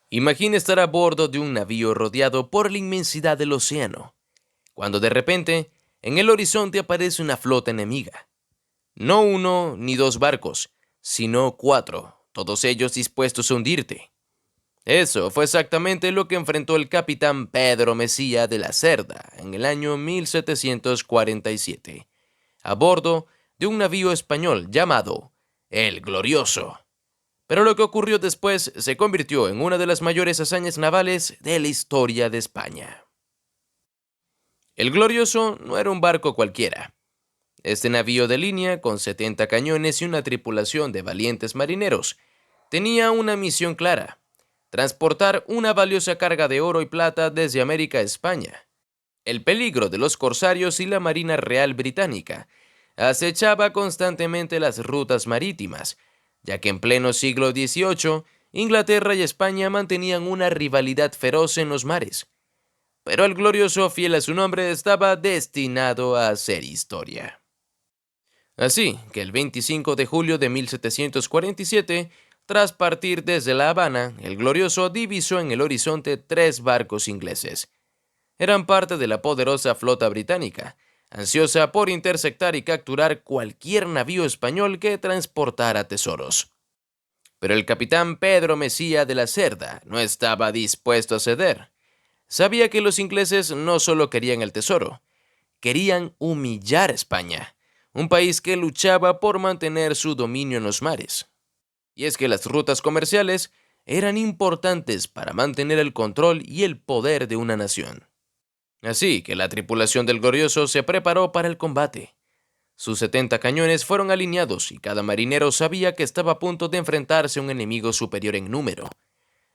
Imagina estar a bordo de un navío rodeado por la inmensidad del océano, cuando de repente en el horizonte aparece una flota enemiga. No uno ni dos barcos, sino cuatro, todos ellos dispuestos a hundirte. Eso fue exactamente lo que enfrentó el capitán Pedro Mesía de la Cerda en el año 1747, a bordo de un navío español llamado El Glorioso. Pero lo que ocurrió después se convirtió en una de las mayores hazañas navales de la historia de España. El Glorioso no era un barco cualquiera. Este navío de línea, con 70 cañones y una tripulación de valientes marineros, tenía una misión clara: transportar una valiosa carga de oro y plata desde América a España. El peligro de los corsarios y la Marina Real Británica acechaba constantemente las rutas marítimas, ya que en pleno siglo XVIII, Inglaterra y España mantenían una rivalidad feroz en los mares. Pero el Glorioso, fiel a su nombre, estaba destinado a hacer historia. Así que el 25 de julio de 1747, tras partir desde La Habana, el Glorioso divisó en el horizonte 3 barcos ingleses. Eran parte de la poderosa flota británica, ansiosa por interceptar y capturar cualquier navío español que transportara tesoros. Pero el capitán Pedro Mesía de la Cerda no estaba dispuesto a ceder. Sabía que los ingleses no solo querían el tesoro, querían humillar a España, un país que luchaba por mantener su dominio en los mares. Y es que las rutas comerciales eran importantes para mantener el control y el poder de una nación. Así que la tripulación del Glorioso se preparó para el combate. Sus 70 cañones fueron alineados y cada marinero sabía que estaba a punto de enfrentarse a un enemigo superior en número.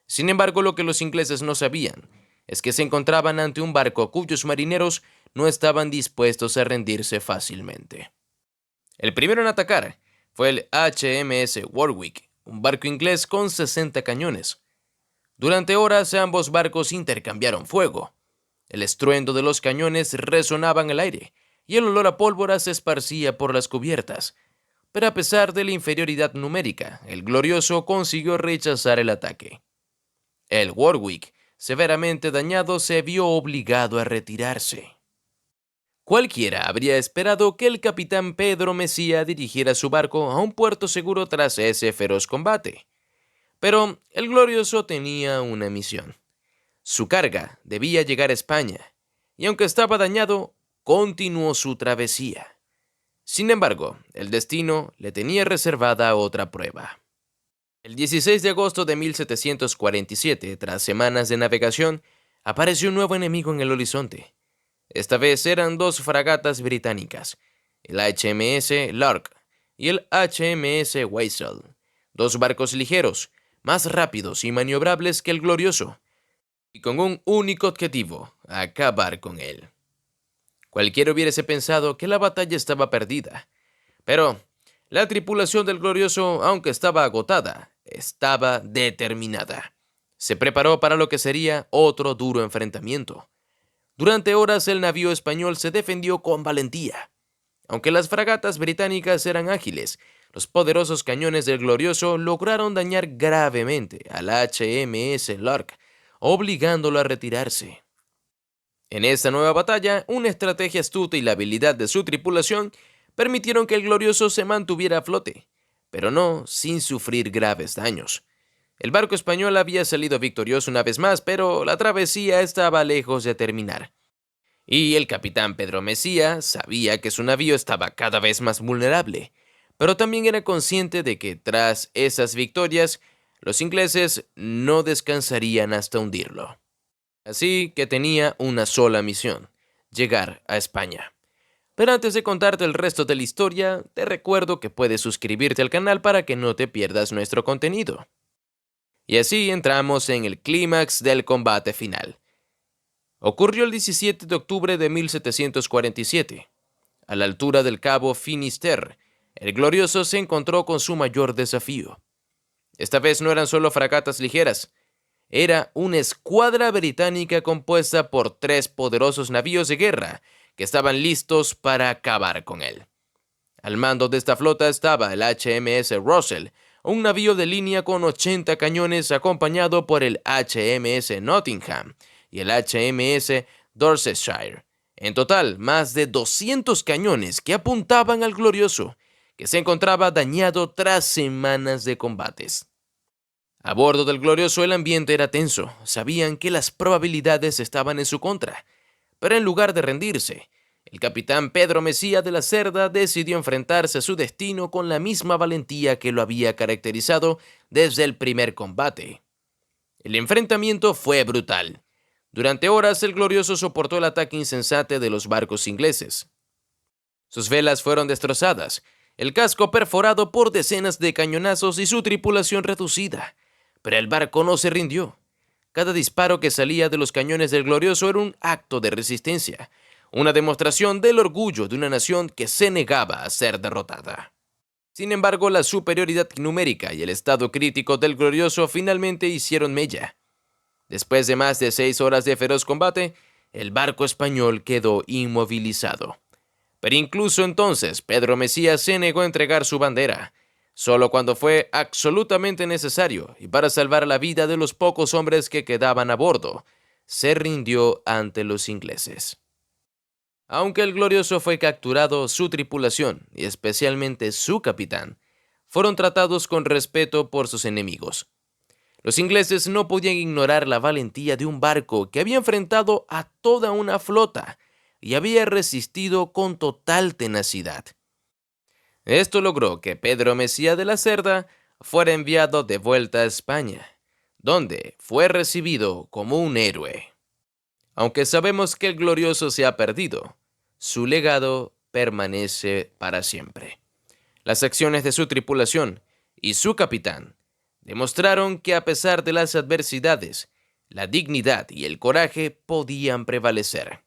Sin embargo, lo que los ingleses no sabían es que se encontraban ante un barco cuyos marineros no estaban dispuestos a rendirse fácilmente. El primero en atacar fue el HMS Warwick, un barco inglés con 60 cañones. Durante horas ambos barcos intercambiaron fuego. El estruendo de los cañones resonaba en el aire y el olor a pólvora se esparcía por las cubiertas. Pero a pesar de la inferioridad numérica, el Glorioso consiguió rechazar el ataque. El Warwick, severamente dañado, se vio obligado a retirarse. Cualquiera habría esperado que el capitán Pedro Mesía dirigiera su barco a un puerto seguro tras ese feroz combate. Pero el Glorioso tenía una misión. Su carga debía llegar a España, y aunque estaba dañado, continuó su travesía. Sin embargo, el destino le tenía reservada otra prueba. El 16 de agosto de 1747, tras semanas de navegación, apareció un nuevo enemigo en el horizonte. Esta vez eran 2 fragatas británicas, el HMS Lark y el HMS Weasel, 2 barcos ligeros, más rápidos y maniobrables que el Glorioso, y con un único objetivo: acabar con él. Cualquiera hubiese pensado que la batalla estaba perdida, pero la tripulación del Glorioso, aunque estaba agotada, estaba determinada. Se preparó para lo que sería otro duro enfrentamiento. Durante horas el navío español se defendió con valentía. Aunque las fragatas británicas eran ágiles, los poderosos cañones del Glorioso lograron dañar gravemente al HMS Lark, obligándolo a retirarse. En esta nueva batalla, una estrategia astuta y la habilidad de su tripulación permitieron que el Glorioso se mantuviera a flote, pero no sin sufrir graves daños. El barco español había salido victorioso una vez más, pero la travesía estaba lejos de terminar. Y el capitán Pedro Mesía sabía que su navío estaba cada vez más vulnerable, pero también era consciente de que tras esas victorias, los ingleses no descansarían hasta hundirlo. Así que tenía una sola misión: llegar a España. Pero antes de contarte el resto de la historia, te recuerdo que puedes suscribirte al canal para que no te pierdas nuestro contenido. Y así entramos en el clímax del combate final. Ocurrió el 17 de octubre de 1747. A la altura del cabo Finisterre, el Glorioso se encontró con su mayor desafío. Esta vez no eran solo fragatas ligeras. Era una escuadra británica compuesta por 3 poderosos navíos de guerra que estaban listos para acabar con él. Al mando de esta flota estaba el HMS Russell, un navío de línea con 80 cañones acompañado por el HMS Nottingham y el HMS Dorsetshire. En total, más de 200 cañones que apuntaban al Glorioso, que se encontraba dañado tras semanas de combates. A bordo del Glorioso el ambiente era tenso, sabían que las probabilidades estaban en su contra, pero en lugar de rendirse, el capitán Pedro Mesía de la Cerda decidió enfrentarse a su destino con la misma valentía que lo había caracterizado desde el primer combate. El enfrentamiento fue brutal. Durante horas el Glorioso soportó el ataque insensate de los barcos ingleses. Sus velas fueron destrozadas, el casco perforado por decenas de cañonazos y su tripulación reducida. Pero el barco no se rindió. Cada disparo que salía de los cañones del Glorioso era un acto de resistencia, una demostración del orgullo de una nación que se negaba a ser derrotada. Sin embargo, la superioridad numérica y el estado crítico del Glorioso finalmente hicieron mella. Después de más de 6 horas de feroz combate, el barco español quedó inmovilizado. Pero incluso entonces, Pedro Mesía se negó a entregar su bandera, solo cuando fue absolutamente necesario y para salvar la vida de los pocos hombres que quedaban a bordo, se rindió ante los ingleses. Aunque el Glorioso fue capturado, su tripulación, y especialmente su capitán, fueron tratados con respeto por sus enemigos. Los ingleses no podían ignorar la valentía de un barco que había enfrentado a toda una flota y había resistido con total tenacidad. Esto logró que Pedro Mesía de la Cerda fuera enviado de vuelta a España, donde fue recibido como un héroe. Aunque sabemos que el Glorioso se ha perdido, su legado permanece para siempre. Las acciones de su tripulación y su capitán demostraron que a pesar de las adversidades, la dignidad y el coraje podían prevalecer.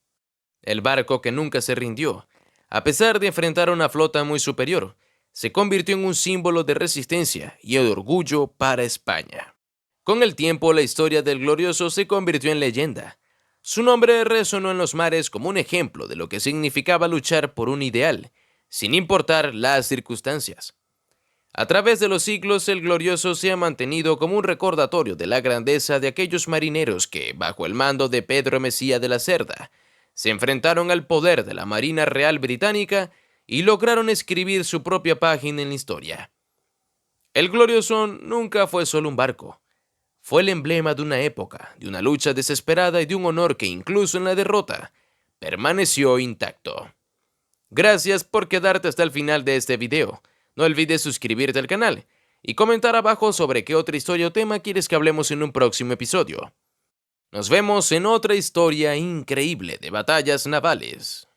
El barco que nunca se rindió, a pesar de enfrentar a una flota muy superior, se convirtió en un símbolo de resistencia y de orgullo para España. Con el tiempo, la historia del Glorioso se convirtió en leyenda. Su nombre resonó en los mares como un ejemplo de lo que significaba luchar por un ideal, sin importar las circunstancias. A través de los siglos, el Glorioso se ha mantenido como un recordatorio de la grandeza de aquellos marineros que, bajo el mando de Pedro Mesía de la Cerda, se enfrentaron al poder de la Marina Real Británica y lograron escribir su propia página en la historia. El Glorioso nunca fue solo un barco. Fue el emblema de una época, de una lucha desesperada y de un honor que incluso en la derrota permaneció intacto. Gracias por quedarte hasta el final de este video. No olvides suscribirte al canal y comentar abajo sobre qué otra historia o tema quieres que hablemos en un próximo episodio. Nos vemos en otra historia increíble de batallas navales.